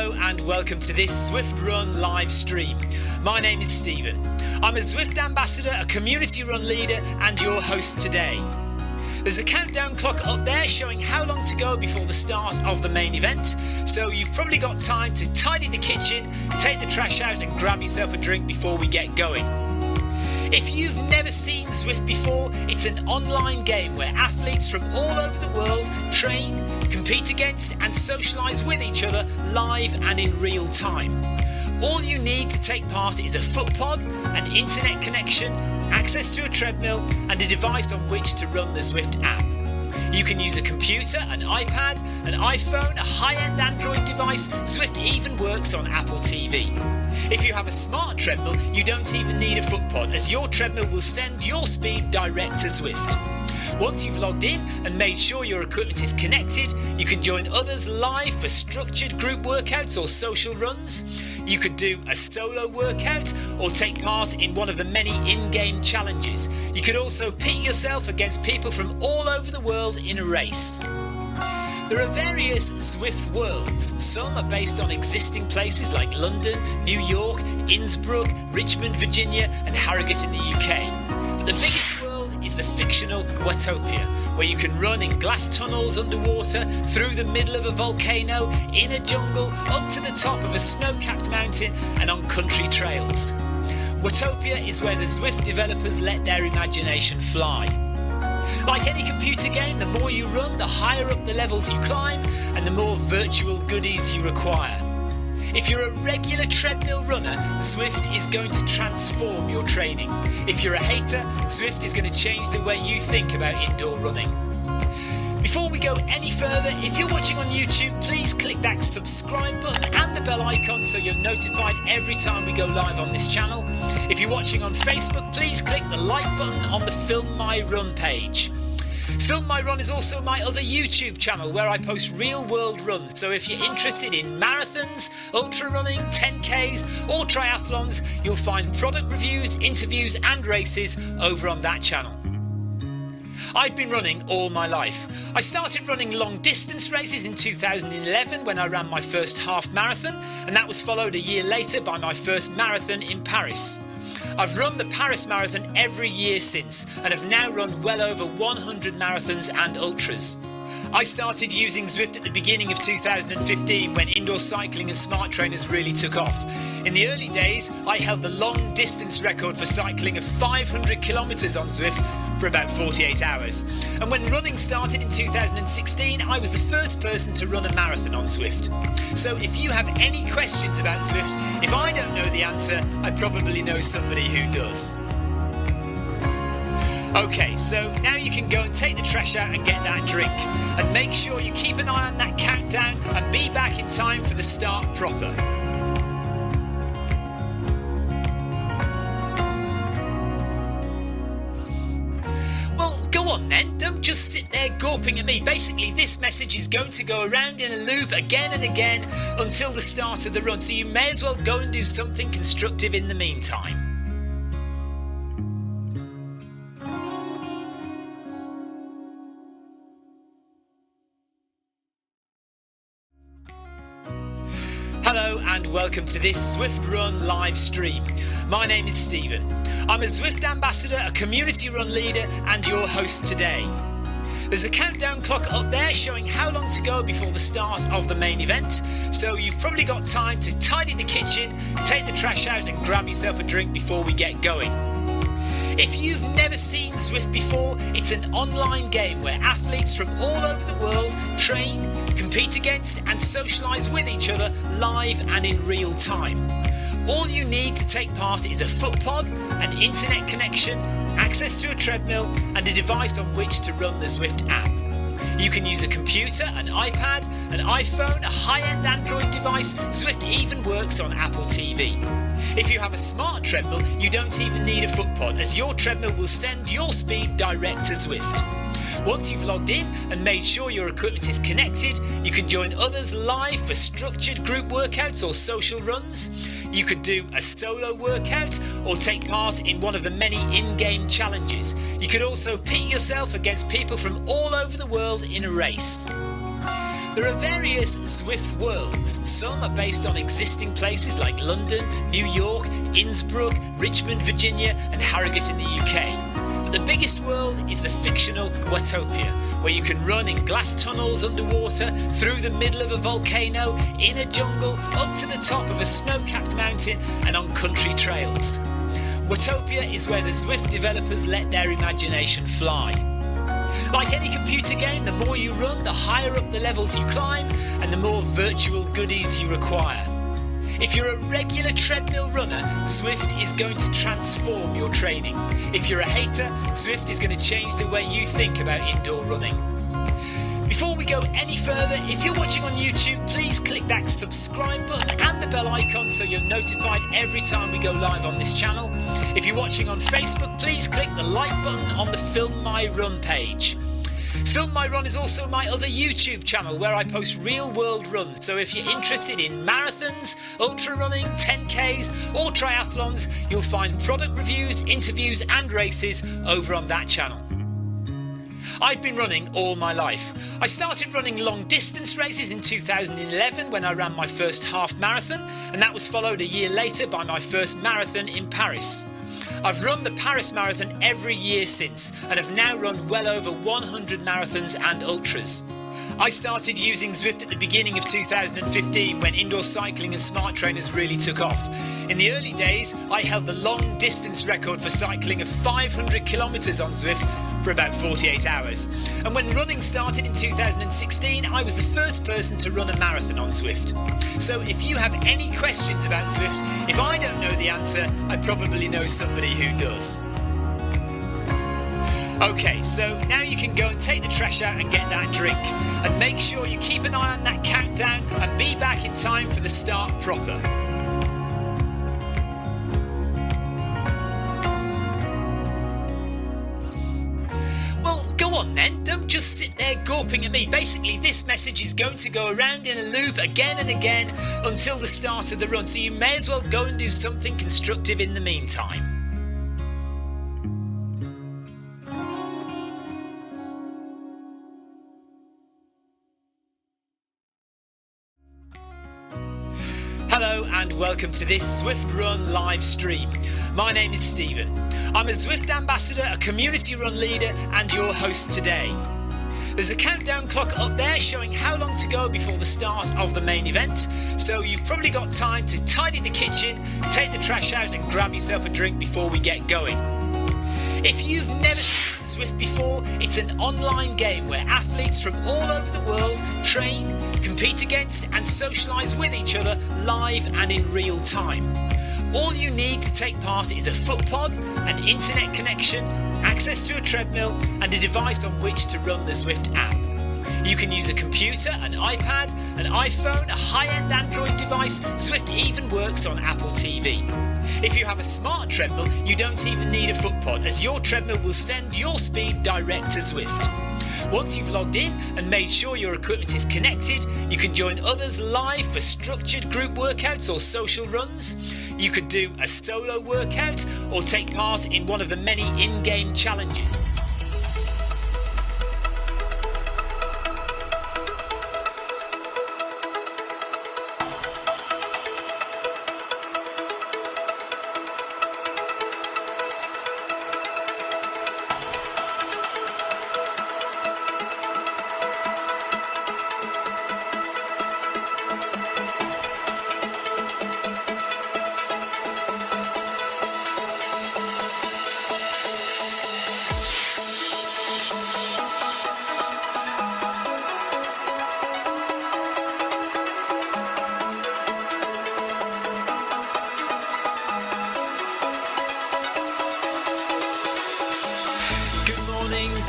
Hello and welcome to this Zwift Run live stream. My name is Stephen. I'm a Zwift ambassador, a community run leader and your host today. There's a countdown clock up there showing how long to go before the start of the main event, so you've probably got time to tidy the kitchen, take the trash out and grab yourself a drink before we get going. If you've never seen Zwift before, it's an online game where athletes from all over the world train, compete against and socialise with each other live and in real time. All you need to take part is a footpod, an internet connection, access to a treadmill and a device on which to run the Zwift app. You can use a computer, an iPad, an iPhone, a high-end Android device. Zwift even works on Apple TV. If you have a smart treadmill, you don't even need a footpod, as your treadmill will send your speed direct to Zwift. Once you've logged in and made sure your equipment is connected, you can join others live for structured group workouts or social runs. You could do a solo workout or take part in one of the many in-game challenges. You could also pit yourself against people from all over the world in a race. There are various Zwift worlds. Some are based on existing places like London, New York, Innsbruck, Richmond, Virginia and Harrogate in the UK. But the biggest world is the fictional Watopia, where you can run in glass tunnels underwater, through the middle of a volcano, in a jungle, up to the top of a snow-capped mountain and on country trails. Watopia is where the Zwift developers let their imagination fly. Like any computer game, the more you run, the higher up the levels you climb and the more virtual goodies you require. If you're a regular treadmill runner, Zwift is going to transform your training. If you're a hater, Zwift is going to change the way you think about indoor running. Before we go any further, if you're watching on YouTube, please click that subscribe button and the bell icon so you're notified every time we go live on this channel. If you're watching on Facebook, please click the like button on the Film My Run page. Film My Run is also my other YouTube channel where I post real world runs, so if you're interested in marathons, ultra running, 10Ks or triathlons, you'll find product reviews, interviews and races over on that channel. I've been running all my life. I started running long distance races in 2011 when I ran my first half marathon, and that was followed a year later by my first marathon in Paris. I've run the Paris Marathon every year since and have now run well over 100 marathons and ultras. I started using Zwift at the beginning of 2015 when indoor cycling and smart trainers really took off. In the early days, I held the long distance record for cycling of 500 kilometres on Zwift for about 48 hours. And when running started in 2016, I was the first person to run a marathon on Zwift. So if you have any questions about Zwift, if I don't know the answer, I probably know somebody who does. Okay, so now you can go and take the trash out and get that drink. And make sure you keep an eye on that countdown and be back in time for the start proper. Well, go on then, don't just sit there gawping at me. Basically, this message is going to go around in a loop again and again until the start of the run, so you may as well go and do something constructive in the meantime. Hello and welcome to this Zwift Run live stream. My name is Stephen. I'm a Zwift ambassador, a community run leader and your host today. There's a countdown clock up there showing how long to go before the start of the main event, so you've probably got time to tidy the kitchen, take the trash out and grab yourself a drink before we get going. If you've never seen Zwift before, it's an online game where athletes from all over the world train, compete against and socialise with each other live and in real time. All you need to take part is a footpod, an internet connection, access to a treadmill and a device on which to run the Zwift app. You can use a computer, an iPad, an iPhone, a high-end Android device. Zwift even works on Apple TV. If you have a smart treadmill, you don't even need a footpod, as your treadmill will send your speed direct to Zwift. Once you've logged in and made sure your equipment is connected, you can join others live for structured group workouts or social runs. You could do a solo workout or take part in one of the many in-game challenges. You could also pit yourself against people from all over the world in a race. There are various Zwift worlds. Some are based on existing places like London, New York, Innsbruck, Richmond, Virginia and Harrogate in the UK. But the biggest world is the fictional Watopia, where you can run in glass tunnels underwater, through the middle of a volcano, in a jungle, up to the top of a snow-capped mountain and on country trails. Watopia is where the Zwift developers let their imagination fly. Like any computer game, the more you run, the higher up the levels you climb and the more virtual goodies you require. If you're a regular treadmill runner, Zwift is going to transform your training. If you're a hater, Zwift is going to change the way you think about indoor running. Before we go any further, if you're watching on YouTube, please click that subscribe button and the bell icon so you're notified every time we go live on this channel. If you're watching on Facebook, please click the like button on the Film My Run page. Film My Run is also my other YouTube channel where I post real world runs, so if you're interested in marathons, ultra running, 10Ks or triathlons, you'll find product reviews, interviews and races over on that channel. I've been running all my life. I started running long distance races in 2011 when I ran my first half marathon, and that was followed a year later by my first marathon in Paris. I've run the Paris Marathon every year since and have now run well over 100 marathons and ultras. I started using Zwift at the beginning of 2015 when indoor cycling and smart trainers really took off. In the early days, I held the long distance record for cycling of 500 kilometres on Zwift for about 48 hours. And when running started in 2016, I was the first person to run a marathon on Zwift. So if you have any questions about Zwift, if I don't know the answer, I probably know somebody who does. Okay, so now you can go and take the trash out and get that drink. And make sure you keep an eye on that countdown and be back in time for the start proper. Well, go on then, don't just sit there gawping at me. Basically, this message is going to go around in a loop again and again until the start of the run, so you may as well go and do something constructive in the meantime. Hello and welcome to this Zwift Run live stream. My name is Stephen. I'm a Zwift ambassador, a community run leader and your host today. There's a countdown clock up there showing how long to go before the start of the main event, so you've probably got time to tidy the kitchen, take the trash out and grab yourself a drink before we get going. If you've never seen Zwift before, it's an online game where athletes from all over the world train, compete against and socialise with each other live and in real time. All you need to take part is a foot pod, an internet connection, access to a treadmill and a device on which to run the Zwift app. You can use a computer, an iPad, an iPhone, a high-end Android device. Zwift even works on Apple TV. If you have a smart treadmill, you don't even need a foot pod, as your treadmill will send your speed direct to Zwift. Once you've logged in and made sure your equipment is connected, you can join others live for structured group workouts or social runs. You could do a solo workout or take part in one of the many in-game challenges.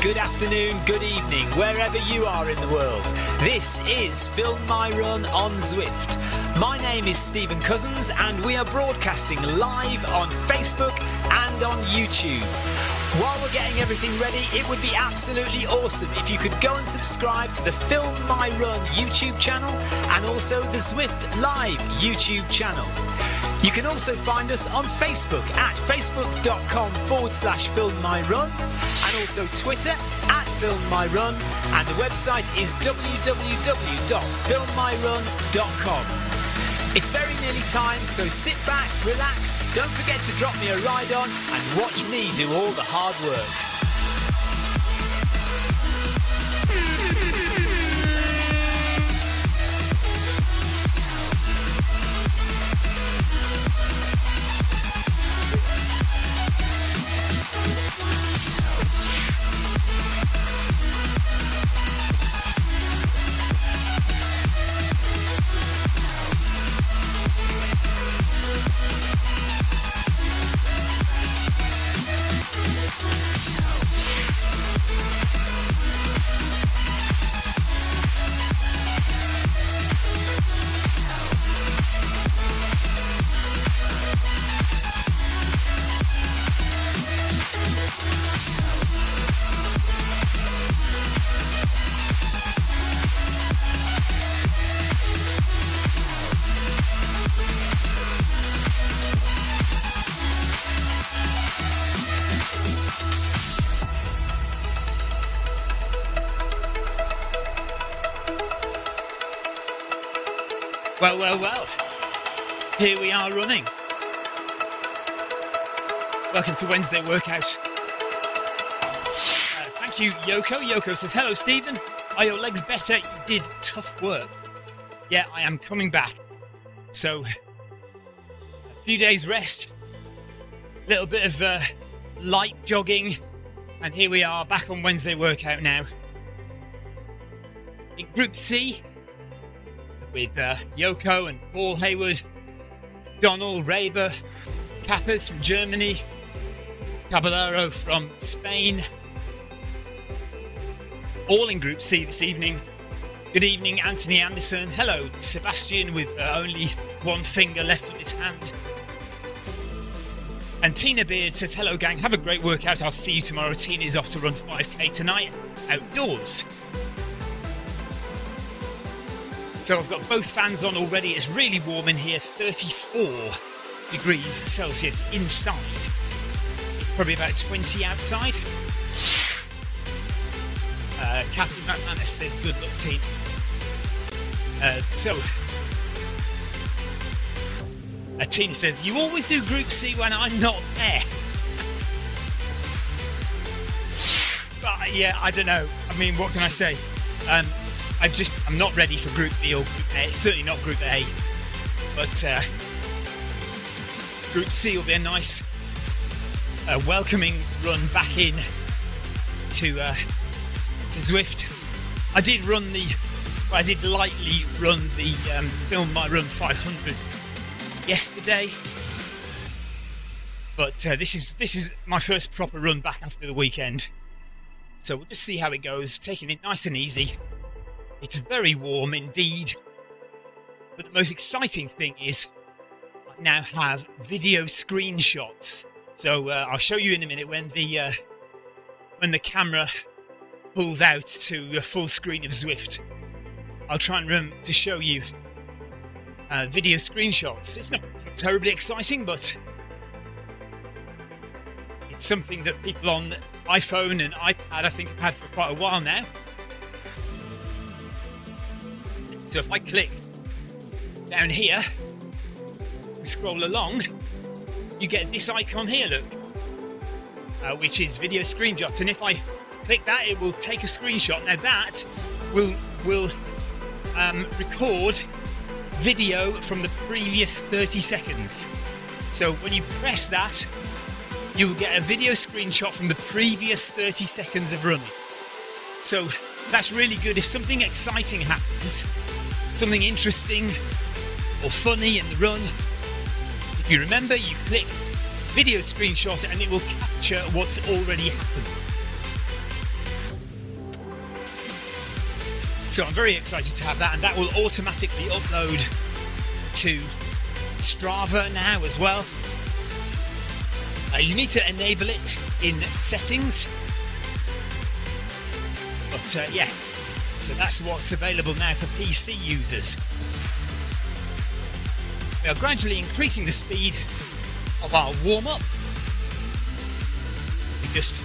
Good afternoon, good evening, wherever you are in the world. This is Film My Run on Zwift. My name is Stephen Cousins and we are broadcasting live on Facebook and on YouTube. While we're getting everything ready, it would be absolutely awesome if you could go and subscribe to the Film My Run YouTube channel and also the Zwift Live YouTube channel. You can also find us on Facebook at facebook.com/filmmyrun and also Twitter at filmmyrun, and the website is www.filmmyrun.com. It's very nearly time, so sit back, relax, don't forget to drop me a ride on and watch me do all the hard work. Well, here we are running. Welcome to Wednesday workout. Thank you, Yoko. Yoko says, hello, Stephen. Are your legs better? You did tough work. Yeah, I am coming back. So, a few days rest, a little bit of light jogging, and here we are back on Wednesday workout now. In Group C, with Yoko and Paul Hayward, Donald Raber, Kappas from Germany, Caballero from Spain, all in Group C this evening. Good evening, Anthony Anderson. Hello, Sebastian, with only one finger left on his hand. And Tina Beard says, hello gang, have a great workout, I'll see you tomorrow. Tina is off to run 5k tonight, outdoors. So I've got both fans on already. It's really warm in here, 34 degrees Celsius inside. It's probably about 20 outside. Catherine McManus says, good luck team. Tina says, you always do Group C when I'm not there. But yeah, I don't know. I mean, what can I say? I'm not ready for Group B or Group A. Certainly not Group A. But Group C will be a nice, welcoming run back in to Zwift. I did lightly run the Film My Run 500 yesterday. But this is my first proper run back after the weekend. So we'll just see how it goes, taking it nice and easy. It's very warm indeed, but the most exciting thing is I now have video screenshots. So I'll show you in a minute when the camera pulls out to a full screen of Zwift. I'll try and remember to show you video screenshots. It's not terribly exciting, but it's something that people on iPhone and iPad I think have had for quite a while now. So if I click down here and scroll along, you get this icon here, look, which is video screenshots. And if I click that, it will take a screenshot. Now that will record video from the previous 30 seconds. So when you press that, you'll get a video screenshot from the previous 30 seconds of running. So that's really good if something exciting happens, something interesting or funny in the run. If you remember, you click video screenshot and it will capture what's already happened. So I'm very excited to have that, and that will automatically upload to Strava now as well. You need to enable it in settings, but yeah, so that's what's available now for PC users. We are gradually increasing the speed of our warm-up. We just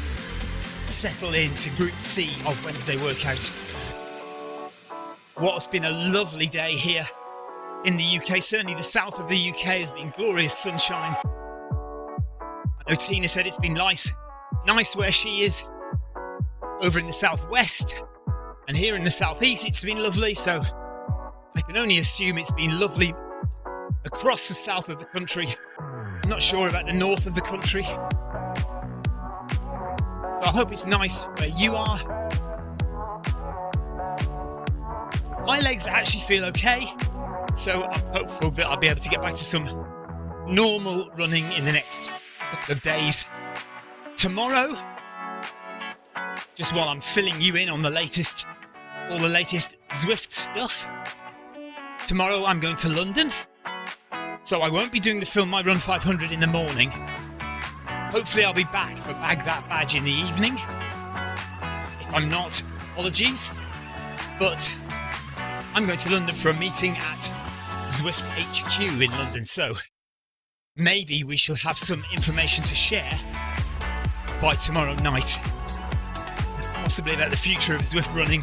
settle into Group C of Wednesday workout. What's been a lovely day here in the UK. Certainly the south of the UK has been glorious sunshine. I know Tina said it's been nice where she is. Over in the southwest and here in the southeast it's been lovely, so I can only assume it's been lovely across the south of the country. I'm not sure about the north of the country, so I hope it's nice where you are. My legs actually feel okay, so I'm hopeful that I'll be able to get back to some normal running in the next couple of days. Tomorrow, just while I'm filling you in on all the latest Zwift stuff, tomorrow I'm going to London, so I won't be doing the Film My Run 500 in the morning. Hopefully I'll be back for Bag That Badge in the evening. If I'm not, apologies. But I'm going to London for a meeting at Zwift HQ in London, so maybe we shall have some information to share by tomorrow night. Possibly about the future of Zwift running,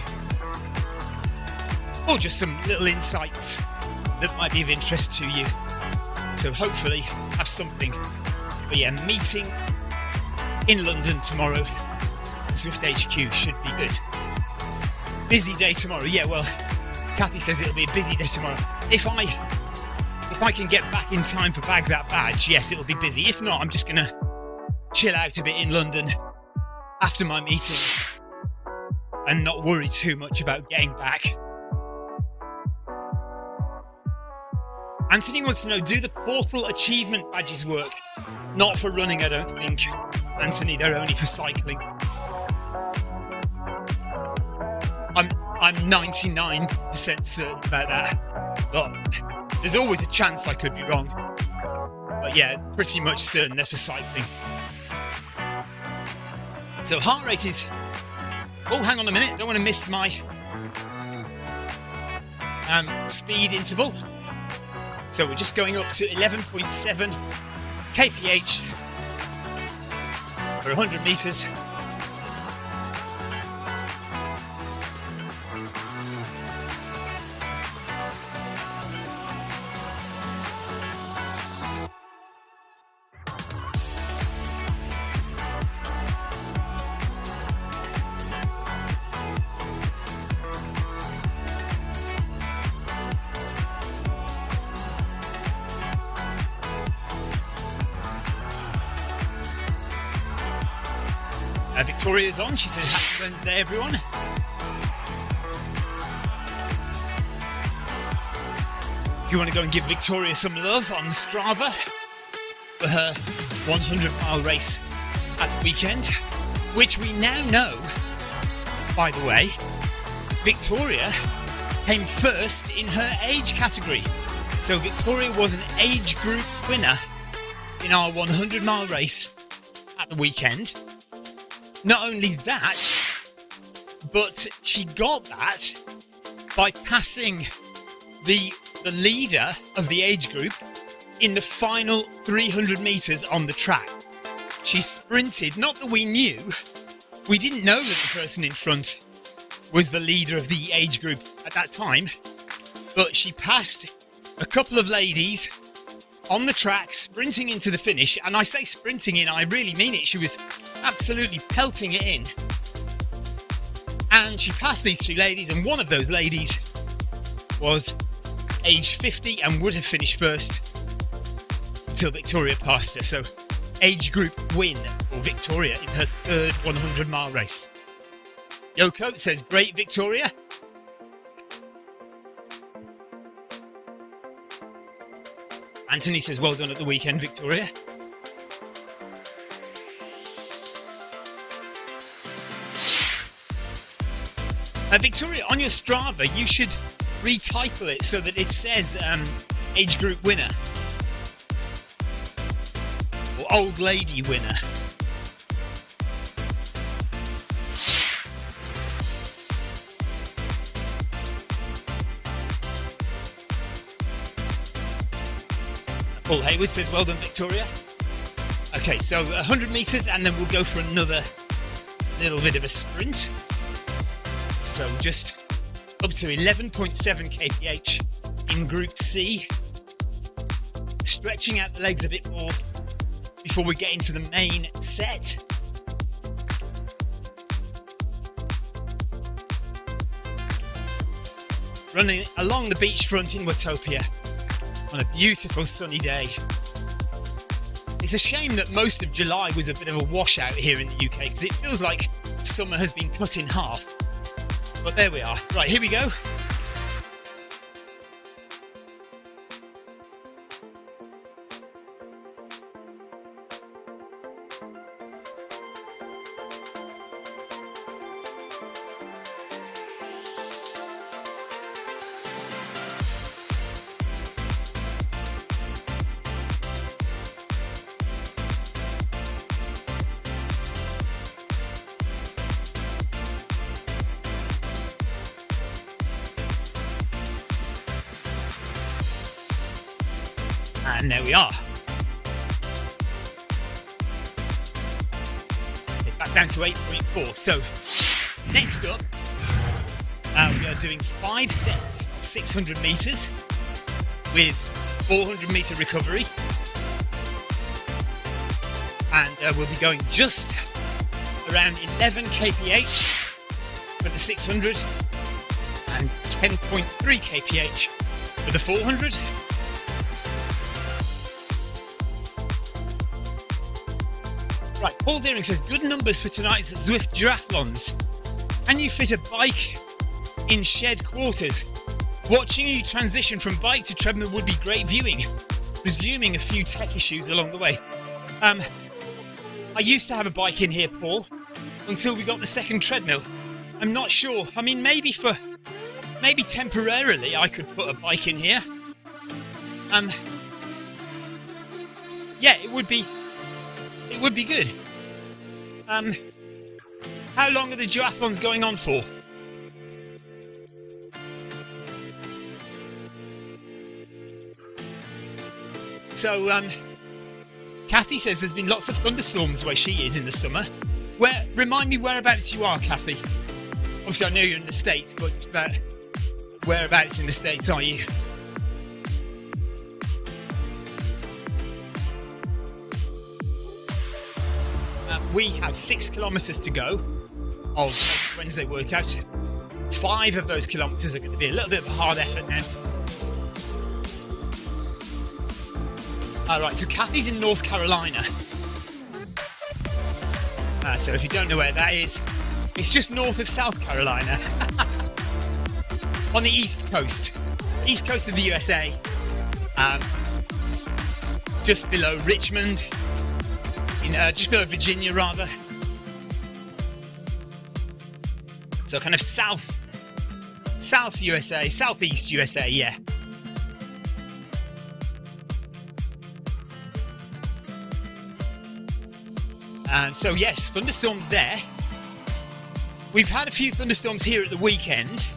or just some little insights that might be of interest to you. So hopefully have something. But yeah, meeting in London tomorrow, Zwift HQ should be good. Busy day tomorrow. Yeah, well, Kathy says it'll be a busy day tomorrow. If I can get back in time for Bag That Badge, yes, it'll be busy. If not, I'm just gonna chill out a bit in London after my meeting and not worry too much about getting back. Anthony wants to know, do the portal achievement badges work? Not for running, I don't think. Anthony, they're only for cycling. I'm 99% certain about that. But there's always a chance I could be wrong. But yeah, pretty much certain they're for cycling. So heart rate is... Oh, hang on a minute. Don't want to miss my speed interval. So we're just going up to 11.7 kph for 100 metres. Victoria's on. She says, happy Wednesday, everyone. If you want to go and give Victoria some love on Strava for her 100-mile race at the weekend, which we now know, by the way, Victoria came first in her age category. So Victoria was an age group winner in our 100-mile race at the weekend. Not only that, but she got that by passing the leader of the age group in the final 300 metres on the track. She sprinted, not that we knew, we didn't know that the person in front was the leader of the age group at that time, but she passed a couple of ladies on the track, sprinting into the finish. And I say sprinting in, I really mean it. She was absolutely pelting it in. And she passed these two ladies, and one of those ladies was age 50 and would have finished first until Victoria passed her. So age group win for Victoria in her third 100-mile race. Yoko says, great Victoria. Anthony says, well done at the weekend, Victoria. Victoria, on your Strava, you should retitle it so that it says age group winner or old lady winner. Paul Hayward says, well done, Victoria. Okay, so 100 metres and then we'll go for another little bit of a sprint. So just up to 11.7 kph in Group C. Stretching out the legs a bit more before we get into the main set. Running along the beachfront in Watopia on a beautiful sunny day. It's a shame that most of July was a bit of a washout here in the UK because it feels like summer has been cut in half. But there we are. Right, here we go. And there we are. Okay, back down to 8.4. So next up, we are doing 5 sets of 600 metres with 400 metre recovery. And we'll be going just around 11 kph for the 600 and 10.3 kph for the 400. Right, Paul Deering says, good numbers for tonight's Zwift Duathlons. Can you fit a bike in shed quarters? Watching you transition from bike to treadmill would be great viewing. Resuming a few tech issues along the way. I used to have a bike in here, Paul, until we got the second treadmill. I'm not sure. I mean, maybe temporarily I could put a bike in here. Yeah, it would be good. How long are the duathlons going on for? So, Kathy says there's been lots of thunderstorms where she is in the summer. Remind me whereabouts you are, Kathy. Obviously, I know you're in the States, but just about whereabouts in the States are you? We have 6 kilometres to go of Wednesday workout. 5 of those kilometres are going to be a little bit of a hard effort now. Alright, so Kathy's in North Carolina. So if you don't know where that is, it's just north of South Carolina. On the east coast of the USA. Just below Richmond. Just below Virginia, rather. So kind of south USA, southeast USA, yeah. And so yes, thunderstorms there. We've had a few thunderstorms here at the weekend,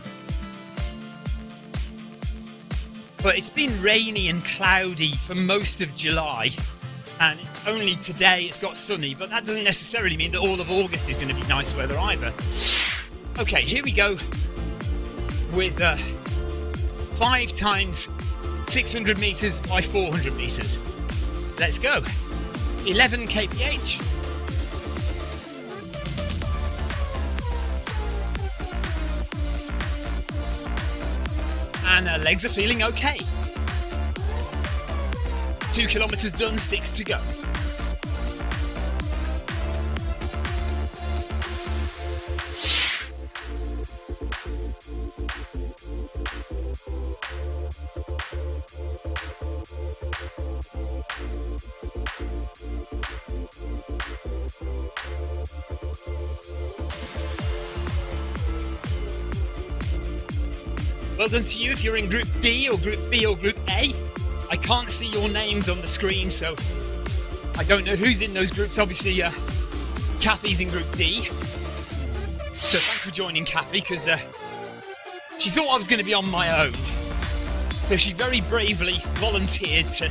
but it's been rainy and cloudy for most of July. And only today it's got sunny, but that doesn't necessarily mean that all of August is going to be nice weather either. Okay, here we go with 5 times 600 metres by 400 metres. Let's go. 11 kph. And her legs are feeling okay. 2 kilometres done, 6 to go. Well done to you if you're in Group D or Group B or Group A. I can't see your names on the screen, so I don't know who's in those groups. Obviously, Kathy's in Group D. So thanks for joining, Kathy, because she thought I was going to be on my own. So she very bravely volunteered to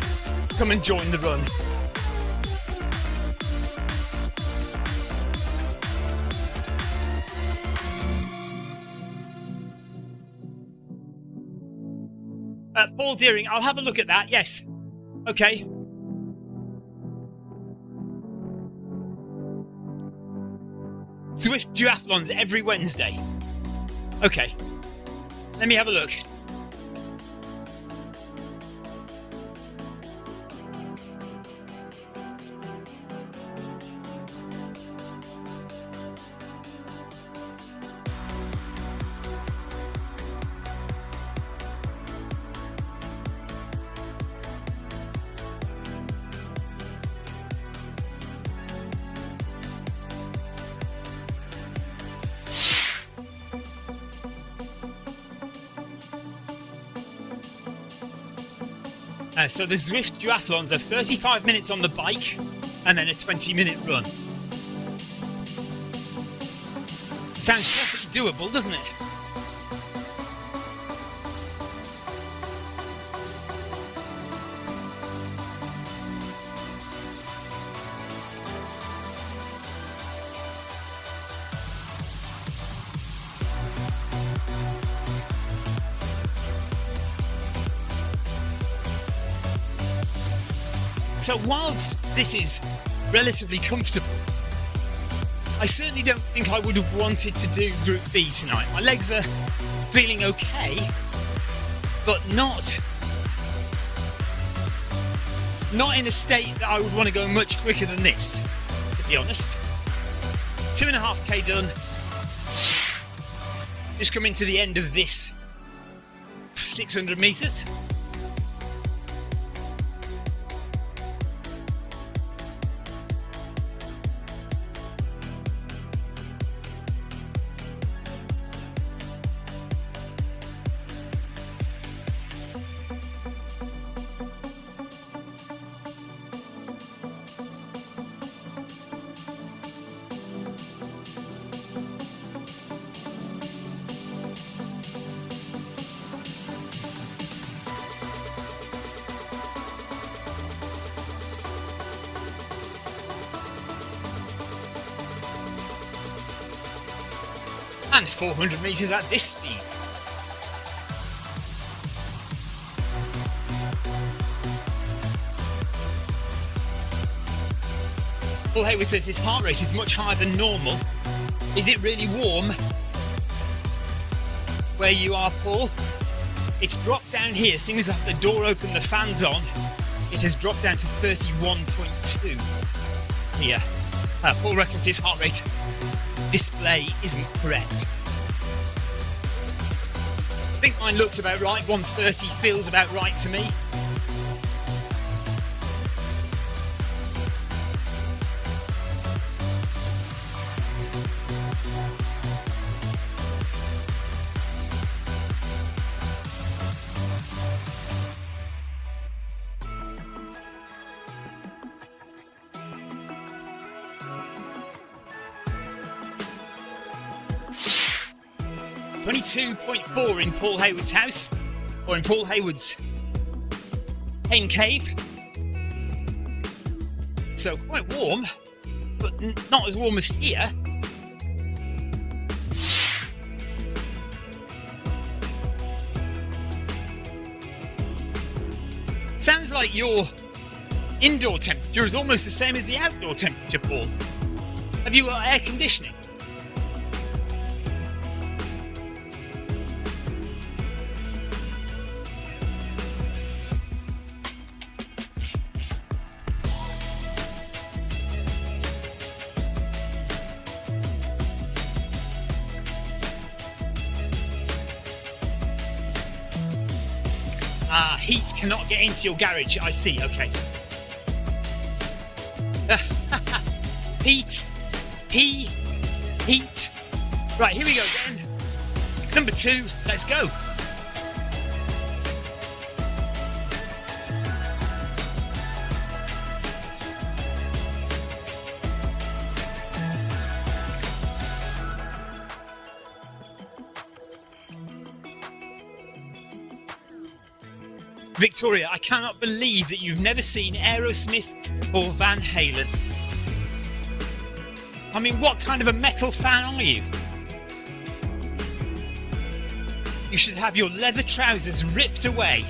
come and join the run. Paul Deering, I'll have a look at that, yes. Okay. Zwift duathlons every Wednesday. Okay. Let me have a look. So the Zwift duathlons are 35 minutes on the bike and then a 20-minute run. Sounds perfectly doable, doesn't it? So whilst this is relatively comfortable, I certainly don't think I would have wanted to do Group B tonight. My legs are feeling okay, but not in a state that I would want to go much quicker than this, to be honest. 2.5k done. Just coming to the end of this 600 metres. And 400 metres at this speed. Paul Hayward says his heart rate is much higher than normal. Is it really warm where you are, Paul? It's dropped down here. As soon as I have the door open, the fan's on, it has dropped down to 31.2 here. Paul reckons his heart rate display isn't correct. I think mine looks about right. 130 feels about right to me. .4 in Paul Hayward's house, or in Paul Hayward's hen cave. So quite warm, but not as warm as here. Sounds like your indoor temperature is almost the same as the outdoor temperature, Paul. Have you got air conditioning? Heat cannot get into your garage. I see, okay. Heat. Right, here we go then. Number 2, let's go. Victoria, I cannot believe that you've never seen Aerosmith or Van Halen. I mean, what kind of a metal fan are you? You should have your leather trousers ripped away.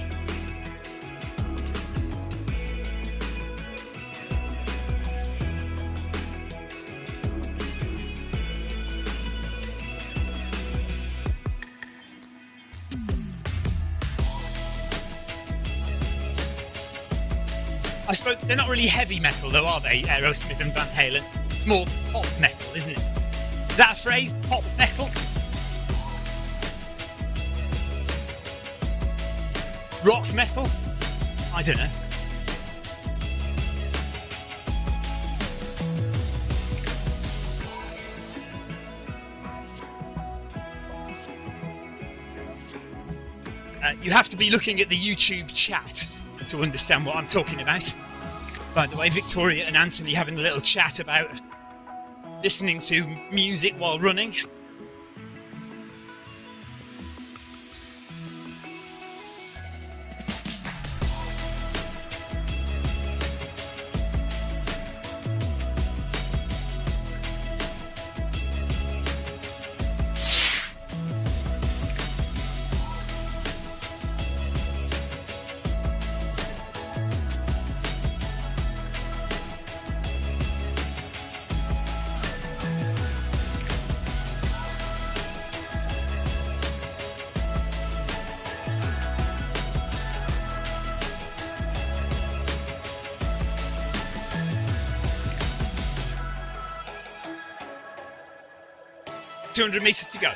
I suppose they're not really heavy metal though, are they, Aerosmith and Van Halen? It's more pop metal, isn't it? Is that a phrase? Pop metal? Rock metal? I don't know. You have to be looking at the YouTube chat to understand what I'm talking about. By the way, Victoria and Anthony having a little chat about listening to music while running. .200 metres to go.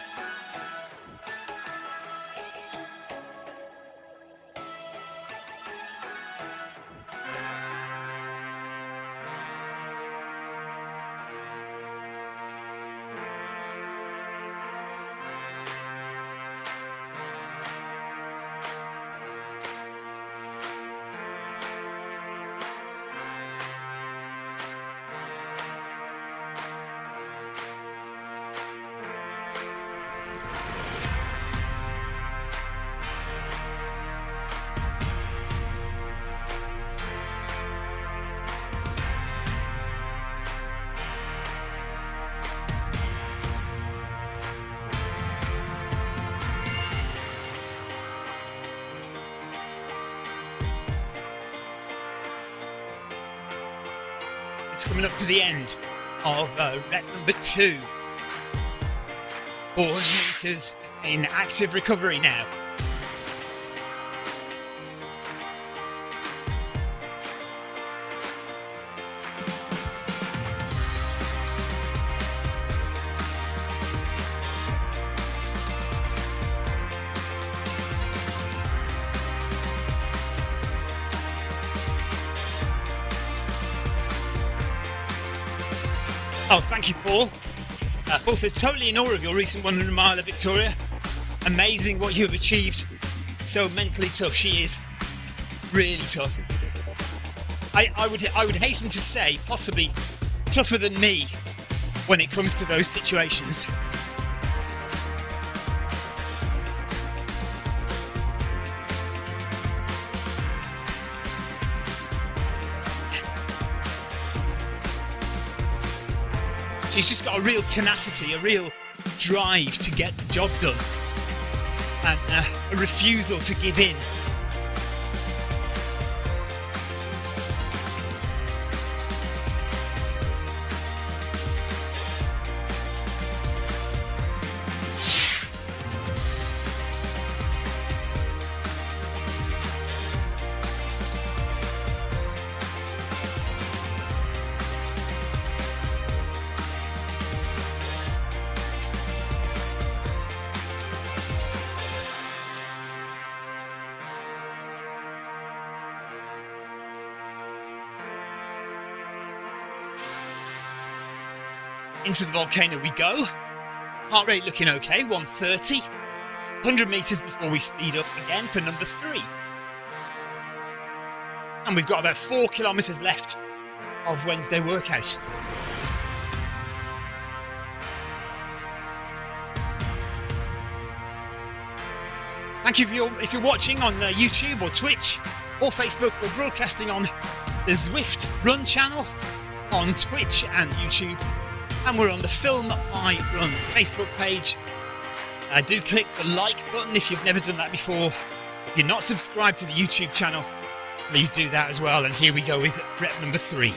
It's coming up to the end of rep number 2. 400 metres in active recovery now. Oh, thank you, Paul. Paul says, totally in awe of your recent 100 miler, Victoria. Amazing what you have achieved. So mentally tough. She is really tough. I would hasten to say, possibly tougher than me when it comes to those situations. She's just got a real tenacity, a real drive to get the job done, and a refusal to give in. Into the volcano we go. Heart rate looking okay, 130. 100 metres before we speed up again for number 3. And we've got about 4 kilometres left of Wednesday workout. Thank you if you're watching on YouTube or Twitch or Facebook or broadcasting on the Zwift Run channel on Twitch and YouTube. And we're on the Film I Run Facebook page. Do click the like button if you've never done that before. If you're not subscribed to the YouTube channel, please do that as well. And here we go with rep number 3.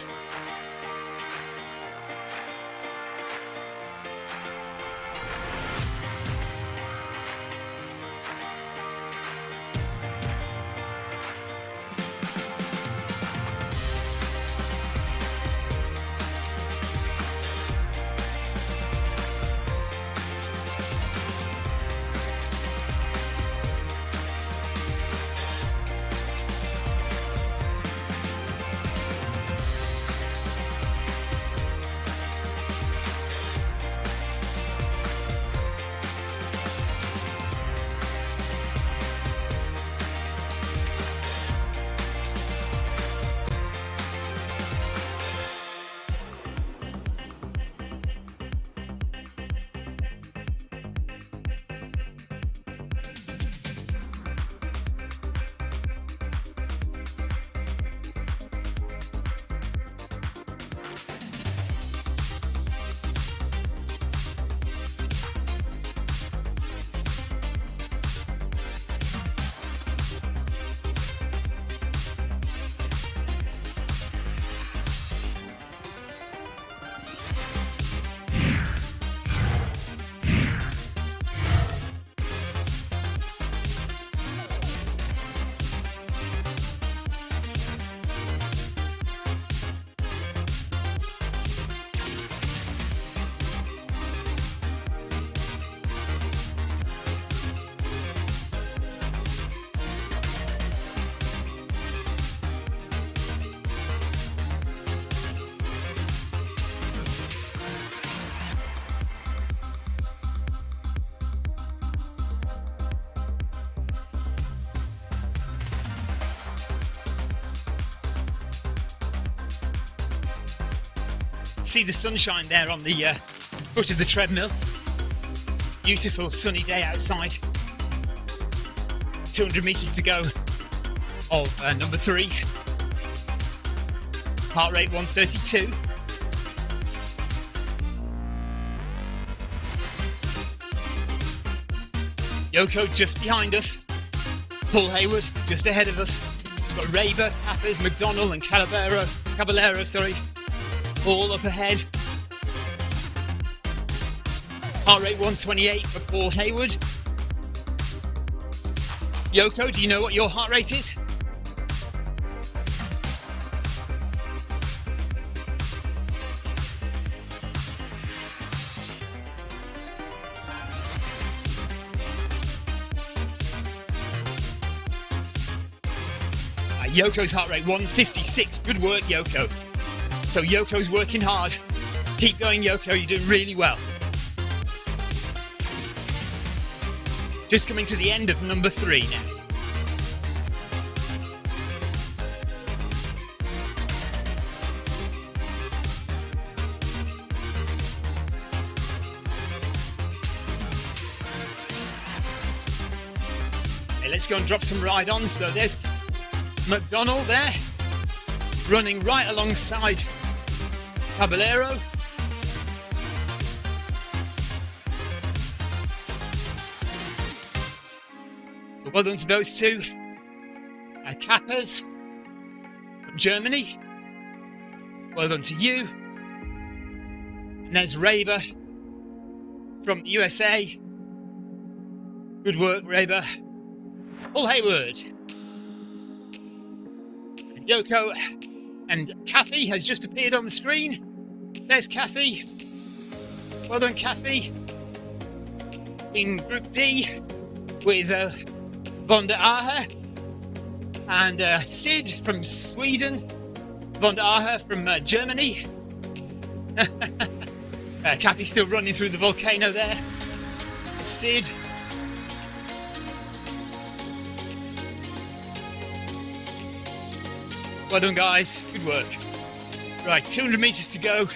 See the sunshine there on the foot of the treadmill. Beautiful sunny day outside. 200 metres to go of number 3. Heart rate 132. Yoko just behind us. Paul Hayward just ahead of us. We've got Raber, Appers, McDonnell and Caballero, all up ahead. Heart rate 128 for Paul Hayward. Yoko, do you know what your heart rate is? Yoko's heart rate 156. Good work, Yoko. So Yoko's working hard. Keep going, Yoko. You're doing really well. Just coming to the end of number 3 now. Okay, let's go and drop some ride-ons. So there's McDonnell there, running right alongside Caballero. So well done to those two. Kappers from Germany. Well done to you. And there's Raber from the USA. Good work, Raber. Paul Hayward. Yoko and Kathy has just appeared on the screen. There's Kathy. Well done, Kathy. In Group D with Von der Ahe and Sid from Sweden. Von der Ahe from Germany. Kathy's still running through the volcano there. Sid. Well done, guys. Good work. Right, 200 metres to go.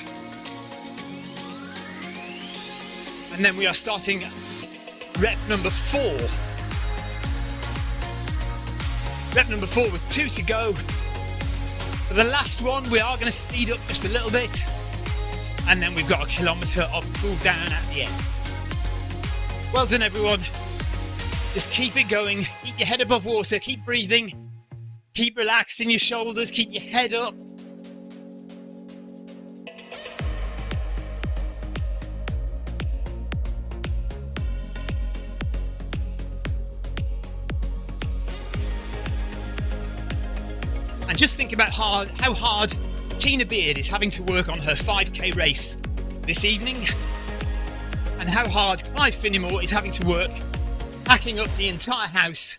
And then we are starting rep number 4. Rep number 4 with 2 to go. For the last one, we are going to speed up just a little bit. And then we've got a kilometre of cool down at the end. Well done, everyone. Just keep it going. Keep your head above water. Keep breathing. Keep relaxed in your shoulders. Keep your head up. And just think about how hard Tina Beard is having to work on her 5k race this evening, and how hard Clive Finnimore is having to work packing up the entire house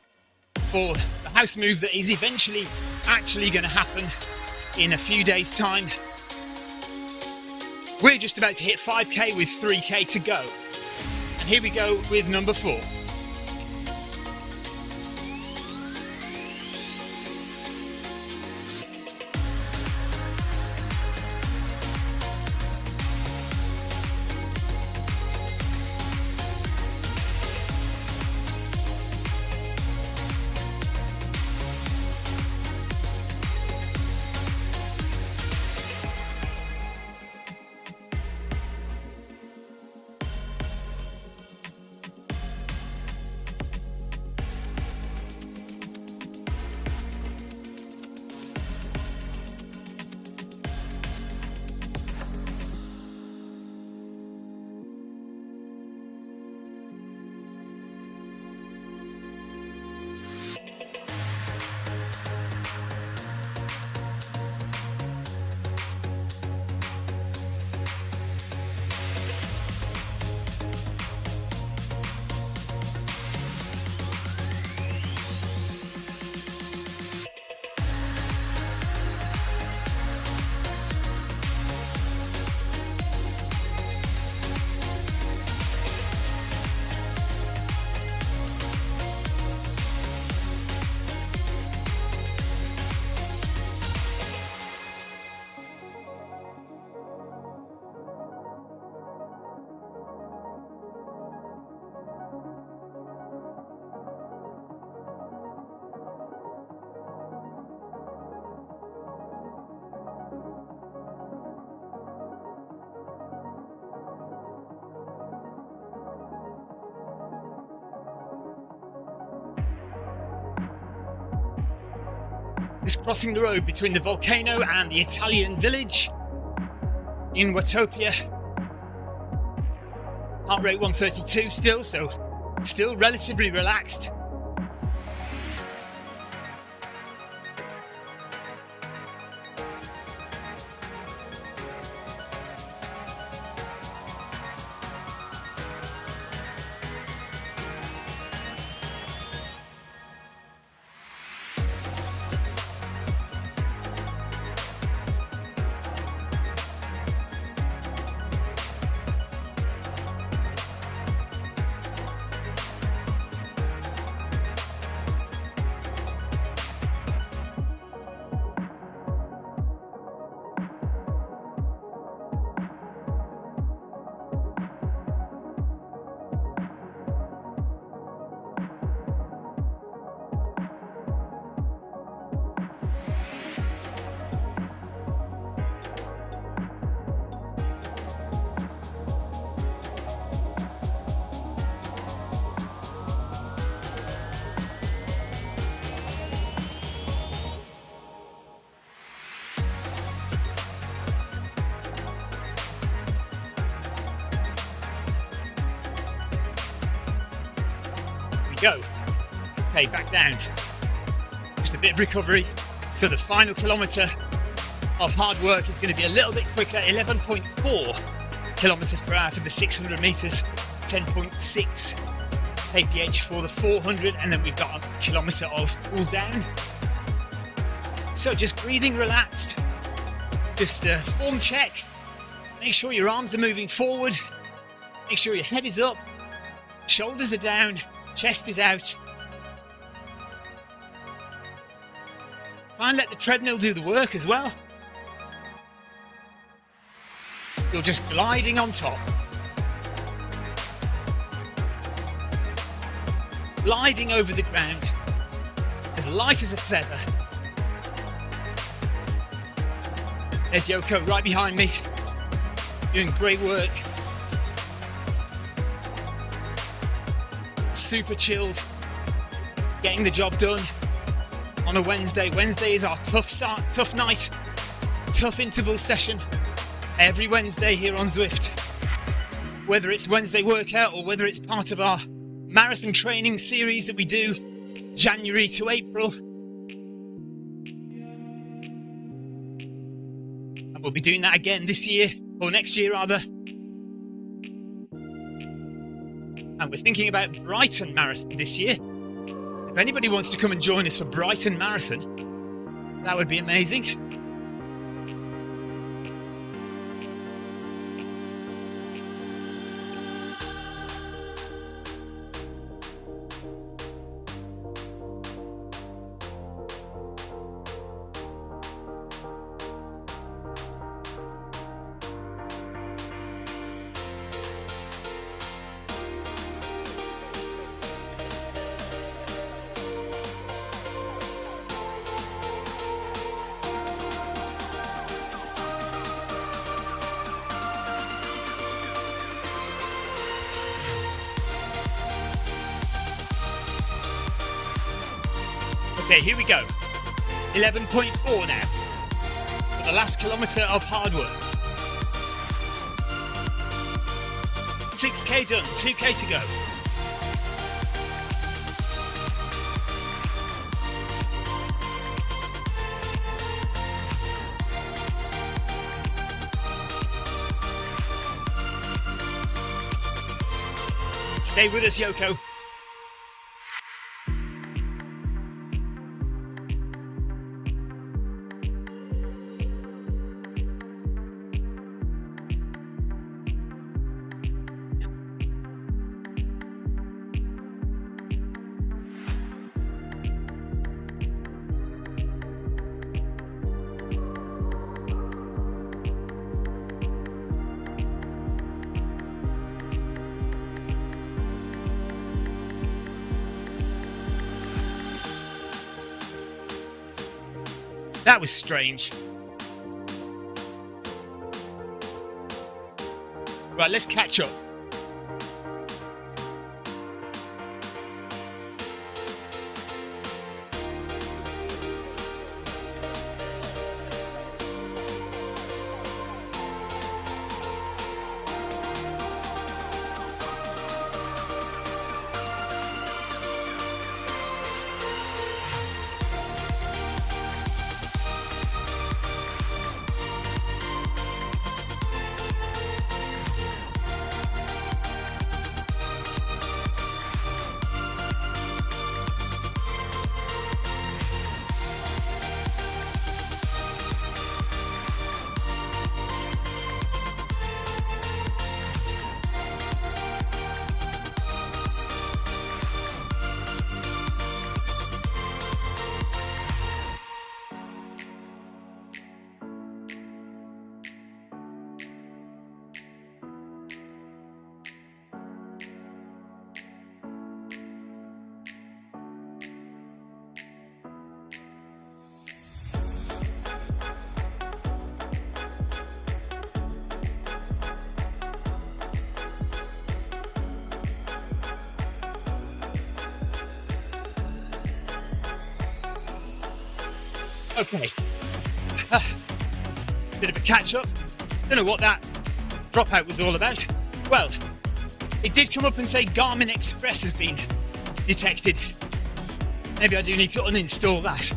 for the house move that is eventually actually going to happen in a few days' time. We're just about to hit 5k with 3k to go. And here we go with number 4. Just crossing the road between the volcano and the Italian village in Watopia. Heart rate 132 still, so still relatively relaxed. Go. Okay, back down. Just a bit of recovery. So the final kilometre of hard work is going to be a little bit quicker. 11.4 kilometres per hour for the 600 metres. 10.6 kph for the 400. And then we've got a kilometre of cool down. So just breathing relaxed. Just a form check. Make sure your arms are moving forward. Make sure your head is up. Shoulders are down. Chest is out. Try and let the treadmill do the work as well. You're just gliding on top. Gliding over the ground. as light as a feather. There's Yoko right behind me, doing great work. Super chilled, getting the job done on a Wednesday. Wednesday is our tough night, tough interval session every Wednesday here on Zwift. Whether it's Wednesday workout or whether it's part of our marathon training series that we do January to April. And we'll be doing that again this year, or next year rather. And we're thinking about Brighton Marathon this year. If anybody wants to come and join us for Brighton Marathon, that would be amazing. Okay, here we go. 11.4 now for the last kilometre of hard work. 6k done, 2k to go. Stay with us, Yoko. That was strange. Right, let's catch up. Okay, bit of a catch-up. Don't know what that dropout was all about. Well, it did come up and say Garmin Express has been detected. Maybe I do need to uninstall that.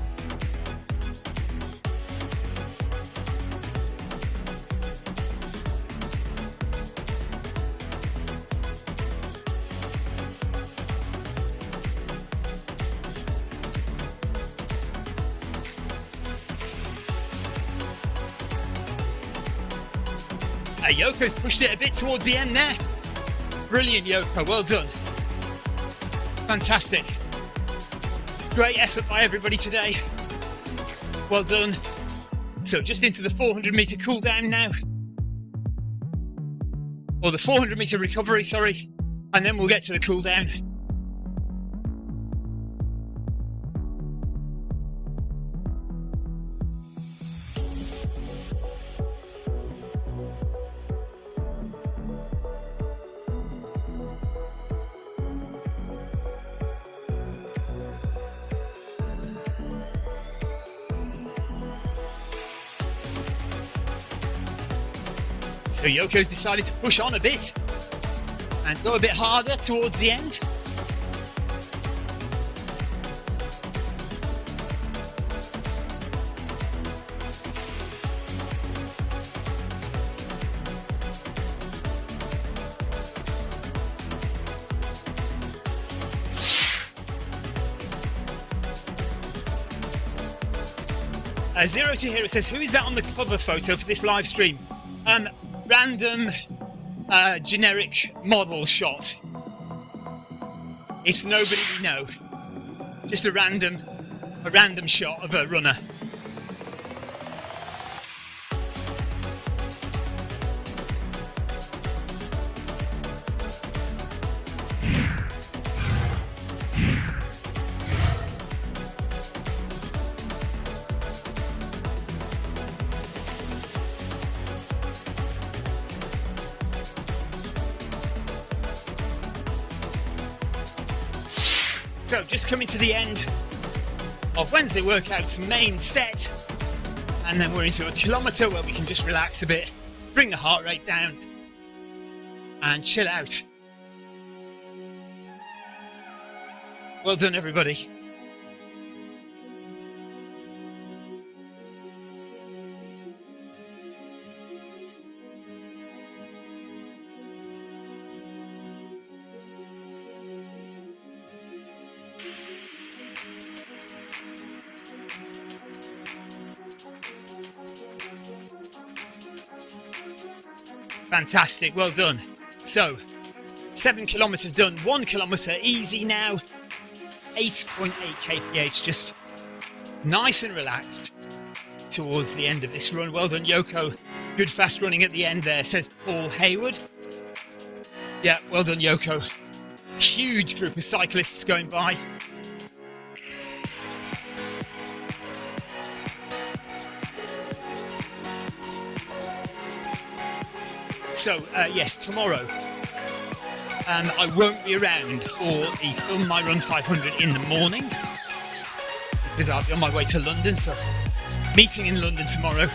Yoko's pushed it a bit towards the end there. Brilliant, Yoko, well done. Fantastic. Great effort by everybody today. Well done. So just into the 400 metre cool down now. Or the 400 metre recovery, sorry. And then we'll get to the cool down. So Yoko's decided to push on a bit and go a bit harder towards the end. Zero to Hero says, who is that on the cover photo for this live stream? Random generic model shot. It's nobody we know. Just a random shot of a runner. So, just coming to the end of Wednesday workout's main set, and then we're into a kilometre where we can just relax a bit, bring the heart rate down, and chill out. Well done, everybody. Fantastic, well done. So, 7 kilometres done, 1 kilometre easy now, 8.8 kph, just nice and relaxed towards the end of this run. Well done, Yoko. Good fast running at the end there, says Paul Hayward. Yeah, well done, Yoko. Huge group of cyclists going by. So, yes, tomorrow I won't be around for the Film My Run 500 in the morning because I'll be on my way to London, so meeting in London tomorrow.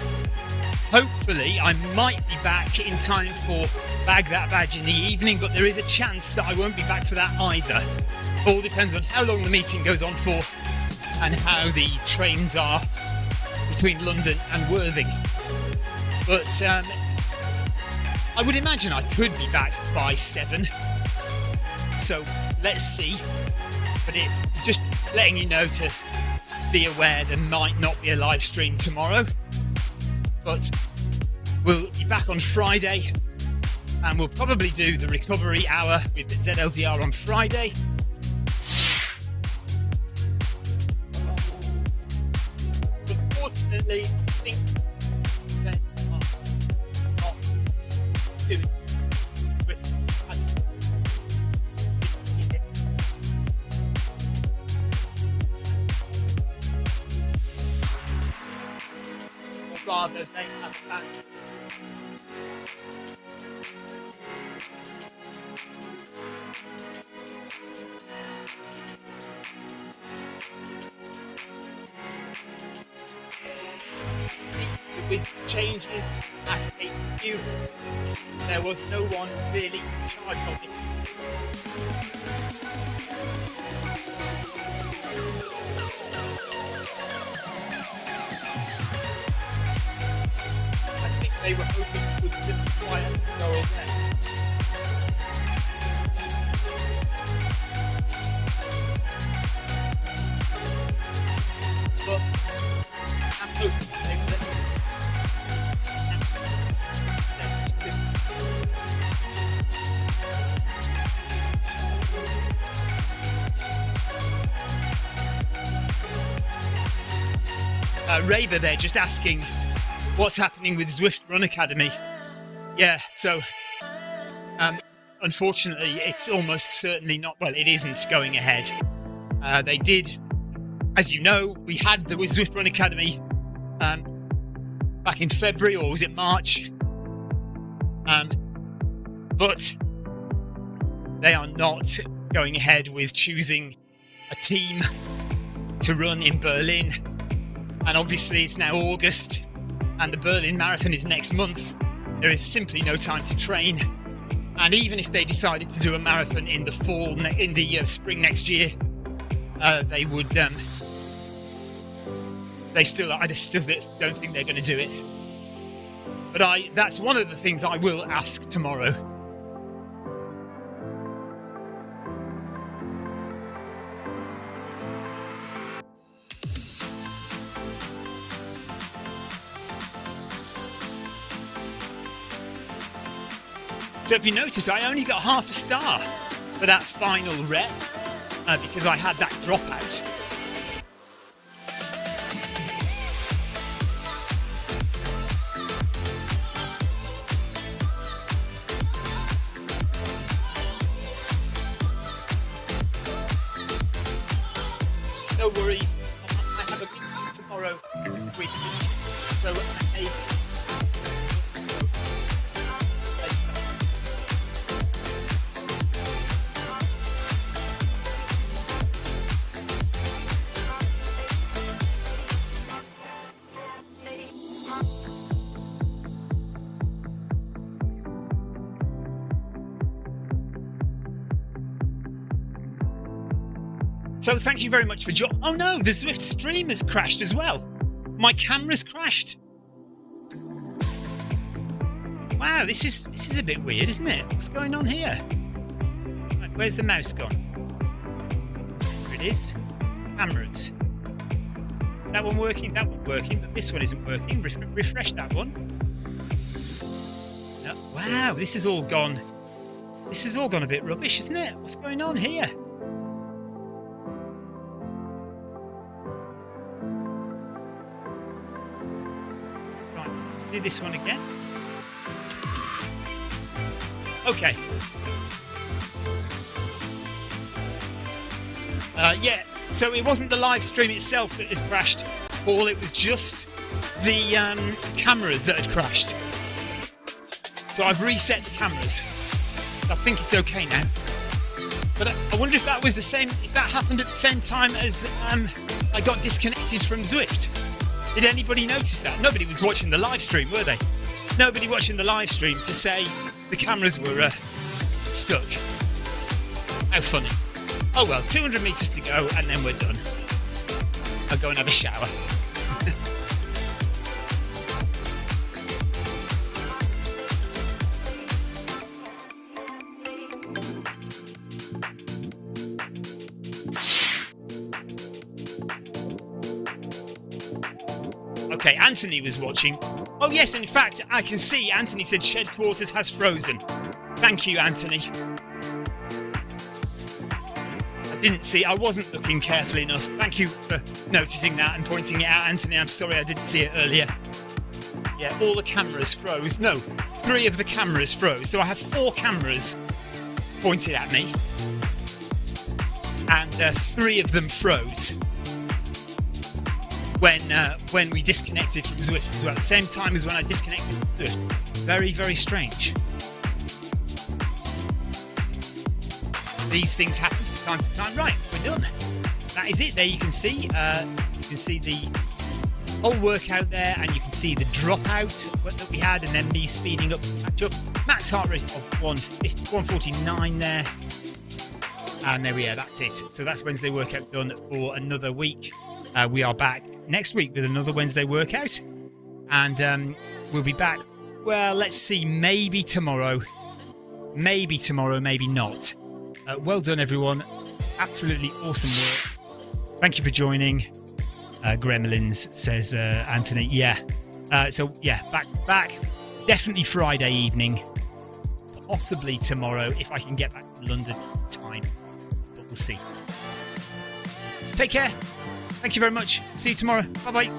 Hopefully I might be back in time for Bag That Badge in the evening, but there is a chance that I won't be back for that either. All depends on how long the meeting goes on for and how the trains are between London and Worthing. But I would imagine I could be back by 7, so let's see. But just letting you know to be aware there might not be a live stream tomorrow, but we'll be back on Friday, and we'll probably do the recovery hour with ZLDR on Friday. Unfortunately, I think rather they have that. With changes at HQ, there was no one really in charge of it. I think they were hoping it would just quiet and go in there. But I'm hoping they will let Raver there just asking what's happening with Zwift Run Academy. Yeah, so unfortunately it's almost certainly not, well, it isn't going ahead. They did, as you know, we had the Zwift Run Academy back in February, or was it March? But they are not going ahead with choosing a team to run in Berlin. And obviously it's now August and the Berlin Marathon is next month. There is simply no time to train. And even if they decided to do a marathon in the fall, in the spring next year, they would. I still don't think they're going to do it. But that's one of the things I will ask tomorrow. So if you notice, I only got half a star for that final rep because I had that dropout. No worries, I have a meeting tomorrow with you, so I may... So thank you very much for joining. Oh no, the Zwift stream has crashed as well. My camera's crashed. Wow, this is a bit weird, isn't it? What's going on here? Right, where's the mouse gone? There it is. Cameras. That one working, but this one isn't working. Refresh that one. No. Wow, this has all gone a bit rubbish, isn't it? What's going on here? Let's do this one again. Okay. Yeah, so it wasn't the live stream itself that had crashed, Paul. It was just the cameras that had crashed. So I've reset the cameras. I think it's okay now. But I wonder if that was the same. If that happened at the same time as I got disconnected from Zwift. Did anybody notice that? Nobody was watching the live stream, were they? Nobody watching the live stream to say the cameras were stuck. How funny. Oh well, 200 metres to go and then we're done. I'll go and have a shower. Okay, Anthony was watching. Oh yes, in fact, I can see Anthony said Shed Quarters has frozen. Thank you, Anthony. I didn't see, I wasn't looking carefully enough. Thank you for noticing that and pointing it out, Anthony. I'm sorry I didn't see it earlier. Yeah, all the cameras froze. No, 3 of the cameras froze. So I have 4 cameras pointed at me. And 3 of them froze. When we disconnected from Zwift as well, at the same time as when I disconnected from Zwift. Very, very strange. These things happen from time to time. Right, we're done. That is it. There you can see. You can see the whole workout there, and you can see the dropout that we had, and then me speeding up to catch up. Max heart rate of 149 there. And there we are. That's it. So that's Wednesday workout done for another week. We are back next week with another Wednesday workout, and we'll be back, well, let's see, maybe tomorrow, maybe not. Well done, everyone. Absolutely awesome work. Thank you for joining. Gremlins, says Anthony. Yeah. So yeah, back definitely Friday evening, possibly tomorrow if I can get back to London in time, but we'll see. Take care. Thank you very much. See you tomorrow. Bye-bye.